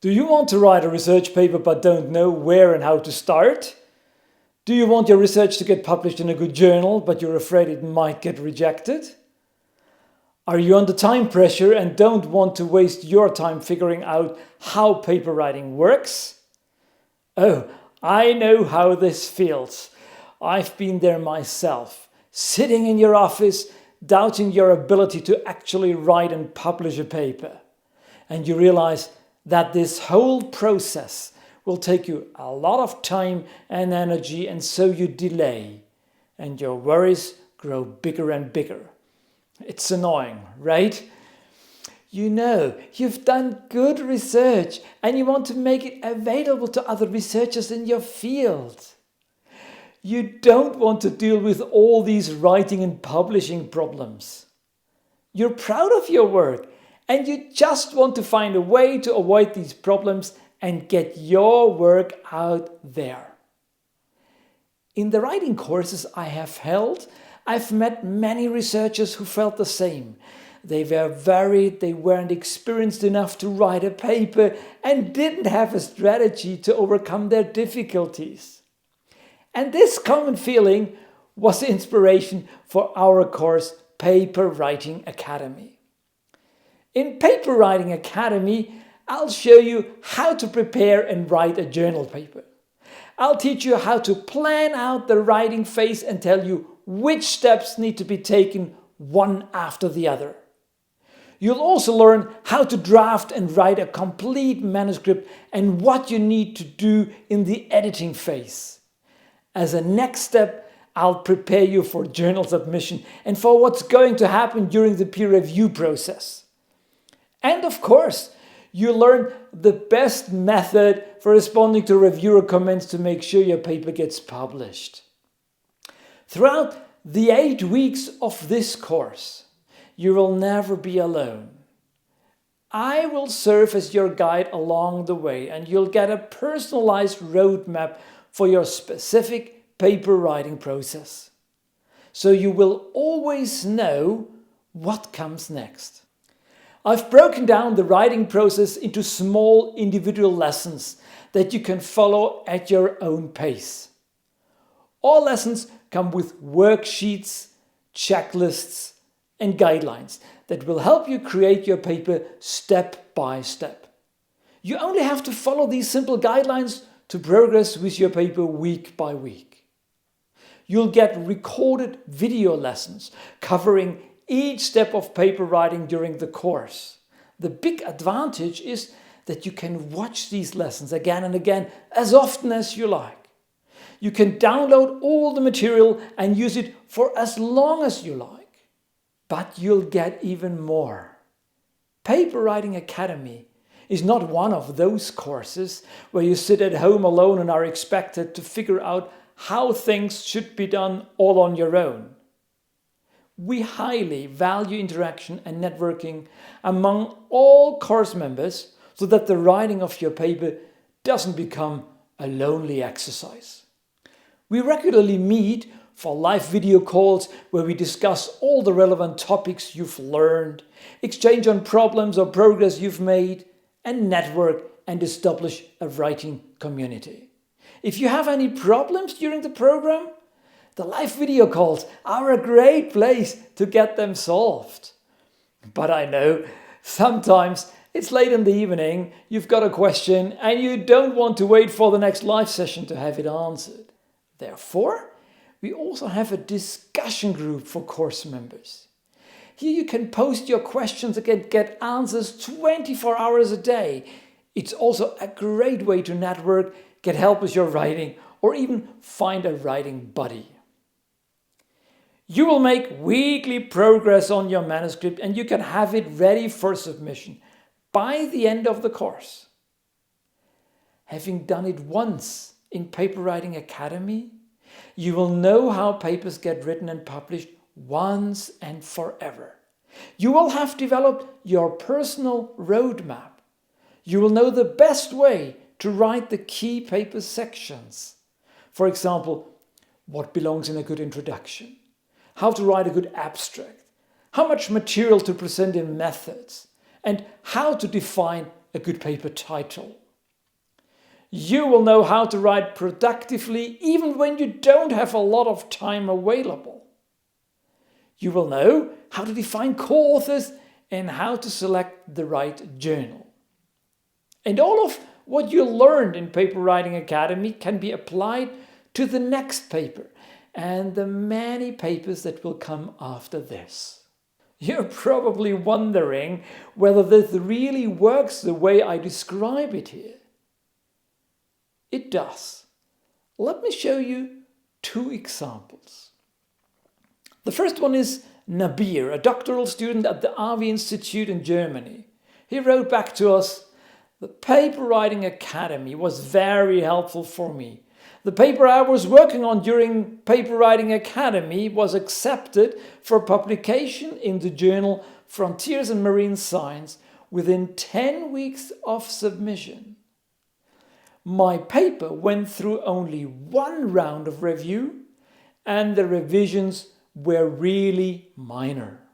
Do you want to write a research paper but don't know where and how to start? Do you want your research to get published in a good journal but you're afraid it might get rejected? Are you under time pressure and don't want to waste your time figuring out how paper writing works? Oh, I know how this feels. I've been there myself, sitting in your office, doubting your ability to actually write and publish a paper. And you realize that this whole process will take you a lot of time and energy, and so you delay, and your worries grow bigger and bigger. It's annoying, right? You know, you've done good research and you want to make it available to other researchers in your field. You don't want to deal with all these writing and publishing problems. You're proud of your work and you just want to find a way to avoid these problems and get your work out there. In the writing courses I have held, I've met many researchers who felt the same. They were worried they weren't experienced enough to write a paper and didn't have a strategy to overcome their difficulties. And this common feeling was the inspiration for our course, Paper Writing Academy. In Paper Writing Academy, I'll show you how to prepare and write a journal paper. I'll teach you how to plan out the writing phase and tell you which steps need to be taken one after the other. You'll also learn how to draft and write a complete manuscript and what you need to do in the editing phase. As a next step, I'll prepare you for journal submission and for what's going to happen during the peer review process. And of course, you'll learn the best method for responding to reviewer comments to make sure your paper gets published. Throughout the 8 weeks of this course, you will never be alone. I will serve as your guide along the way, and you'll get a personalized roadmap for your specific paper writing process. So you will always know what comes next. I've broken down the writing process into small individual lessons that you can follow at your own pace. All lessons come with worksheets, checklists, and guidelines that will help you create your paper step by step. You only have to follow these simple guidelines to progress with your paper week by week. You'll get recorded video lessons covering each step of paper writing during the course. The big advantage is that you can watch these lessons again and again as often as you like. You can download all the material and use it for as long as you like. But you'll get even more. Paper Writing Academy is not one of those courses where you sit at home alone and are expected to figure out how things should be done all on your own. We highly value interaction and networking among all course members so that the writing of your paper doesn't become a lonely exercise. We regularly meet for live video calls where we discuss all the relevant topics you've learned, exchange on problems or progress you've made, and network and establish a writing community. If you have any problems during the program, the live video calls are a great place to get them solved. But I know sometimes it's late in the evening, you've got a question and you don't want to wait for the next live session to have it answered. Therefore, we also have a discussion group for course members. Here you can post your questions and get answers 24 hours a day. It's also a great way to network, get help with your writing, or even find a writing buddy. You will make weekly progress on your manuscript and you can have it ready for submission by the end of the course. Having done it once in Paper Writing Academy, you will know how papers get written and published once and forever. You will have developed your personal roadmap. You will know the best way to write the key paper sections. For example, what belongs in a good introduction, how to write a good abstract, how much material to present in methods, and how to define a good paper title. You will know how to write productively even when you don't have a lot of time available. You will know how to define co-authors and how to select the right journal. And all of what you learned in Paper Writing Academy can be applied to the next paper and the many papers that will come after this. You're probably wondering whether this really works the way I describe it here. It does. Let me show you 2 examples. The first one is Nabir, a doctoral student at the AVI Institute in Germany. He wrote back to us, "The Paper Writing Academy was very helpful for me. The paper I was working on during Paper Writing Academy was accepted for publication in the journal Frontiers in Marine Science within 10 weeks of submission. My paper went through only 1 round of review and the revisions were really minor."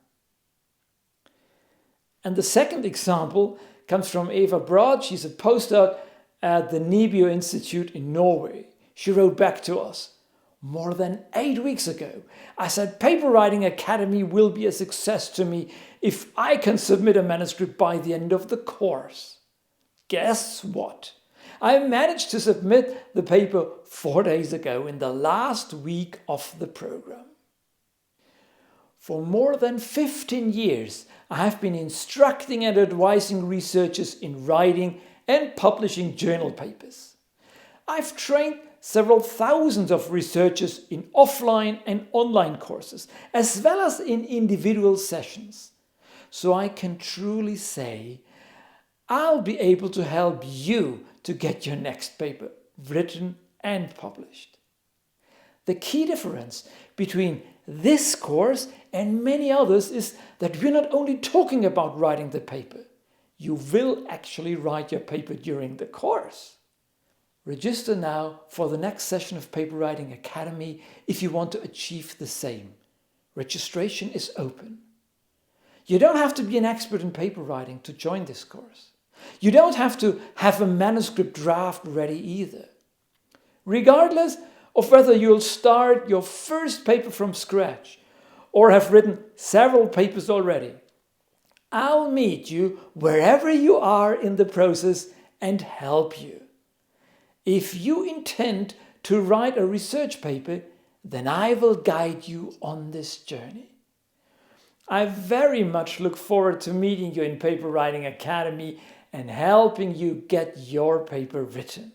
And the second example comes from Eva Brod. She's a postdoc at the NIBIO Institute in Norway. She wrote back to us, "More than 8 weeks ago, I said Paper Writing Academy will be a success to me if I can submit a manuscript by the end of the course. Guess what? I managed to submit the paper 4 days ago in the last week of the program." For more than 15 years, I have been instructing and advising researchers in writing and publishing journal papers. I've trained several thousands of researchers in offline and online courses, as well as in individual sessions. So I can truly say I'll be able to help you to get your next paper written and published. The key difference between this course and many others is that we're not only talking about writing the paper, you will actually write your paper during the course. Register now for the next session of Paper Writing Academy if you want to achieve the same. Registration is open. You don't have to be an expert in paper writing to join this course. You don't have to have a manuscript draft ready either. Regardless of whether you'll start your first paper from scratch or have written several papers already, I'll meet you wherever you are in the process and help you. If you intend to write a research paper, then I will guide you on this journey. I very much look forward to meeting you in Paper Writing Academy and helping you get your paper written.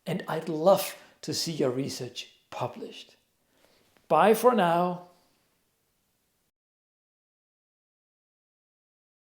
And I'd love to see your research published. Bye for now.